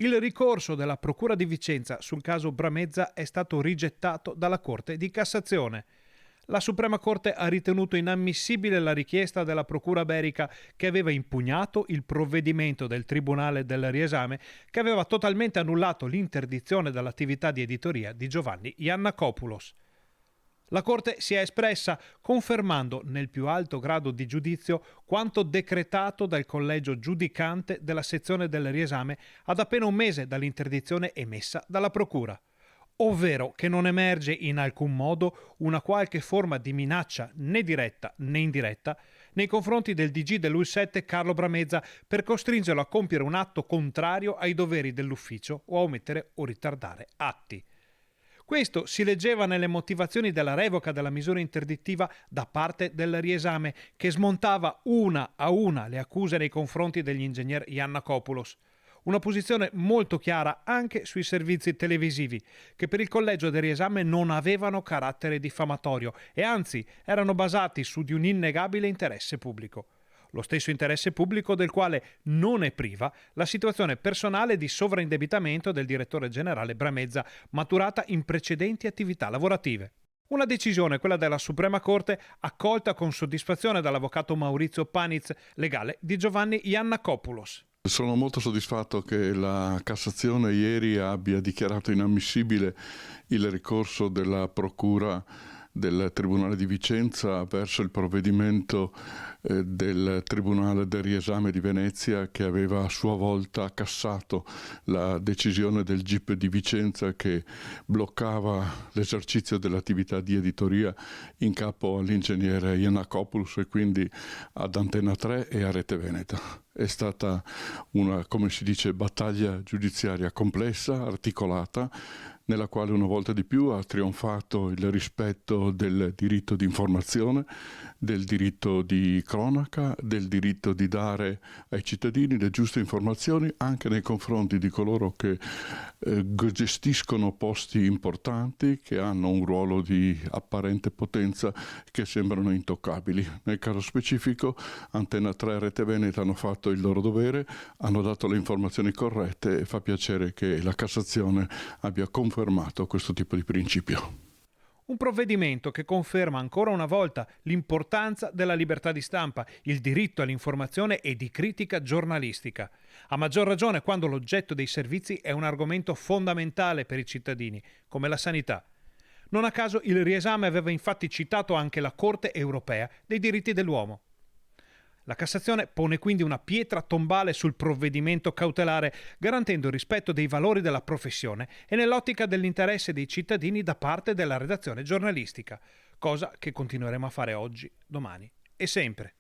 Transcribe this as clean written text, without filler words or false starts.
Il ricorso della Procura di Vicenza sul caso Bramezza è stato rigettato dalla Corte di Cassazione. La Suprema Corte ha ritenuto inammissibile la richiesta della Procura Berica, che aveva impugnato il provvedimento del Tribunale del Riesame, che aveva totalmente annullato l'interdizione dall'attività di editoria di Giovanni Yannakopoulos. La Corte si è espressa confermando nel più alto grado di giudizio quanto decretato dal collegio giudicante della sezione del Riesame ad appena un mese dall'interdizione emessa dalla Procura, ovvero che non emerge in alcun modo una qualche forma di minaccia né diretta né indiretta nei confronti del DG dell'U7 Carlo Bramezza per costringerlo a compiere un atto contrario ai doveri dell'ufficio o a omettere o ritardare atti. Questo si leggeva nelle motivazioni della revoca della misura interdittiva da parte del Riesame, che smontava una a una le accuse nei confronti degli ingegner Yannakopoulos. Una posizione molto chiara anche sui servizi televisivi, che per il collegio del Riesame non avevano carattere diffamatorio e anzi erano basati su di un innegabile interesse pubblico. Lo stesso interesse pubblico del quale non è priva la situazione personale di sovraindebitamento del direttore generale Bramezza, maturata in precedenti attività lavorative. Una decisione, quella della Suprema Corte, accolta con soddisfazione dall'avvocato Maurizio Paniz, legale di Giovanni Yannakopoulos. Sono molto soddisfatto che la Cassazione ieri abbia dichiarato inammissibile il ricorso della Procura del Tribunale di Vicenza verso il provvedimento del Tribunale del Riesame di Venezia, che aveva a sua volta cassato la decisione del GIP di Vicenza che bloccava l'esercizio dell'attività di editoria in capo all'ingegnere Yannakopoulos e quindi ad Antena 3 e a Rete Veneta. È stata una, come si dice, battaglia giudiziaria complessa, articolata, nella quale una volta di più ha trionfato il rispetto del diritto di informazione, del diritto di cronaca, del diritto di dare ai cittadini le giuste informazioni anche nei confronti di coloro che gestiscono posti importanti, che hanno un ruolo di apparente potenza, che sembrano intoccabili. Nel caso specifico Antena 3 e Rete Veneta hanno fatto il loro dovere, hanno dato le informazioni corrette e fa piacere che la Cassazione abbia confermato questo tipo di principio. Un provvedimento che conferma ancora una volta l'importanza della libertà di stampa, il diritto all'informazione e di critica giornalistica. A maggior ragione quando l'oggetto dei servizi è un argomento fondamentale per i cittadini, come la sanità. Non a caso il Riesame aveva infatti citato anche la Corte europea dei diritti dell'uomo. La Cassazione pone quindi una pietra tombale sul provvedimento cautelare, garantendo il rispetto dei valori della professione e nell'ottica dell'interesse dei cittadini da parte della redazione giornalistica, cosa che continueremo a fare oggi, domani e sempre.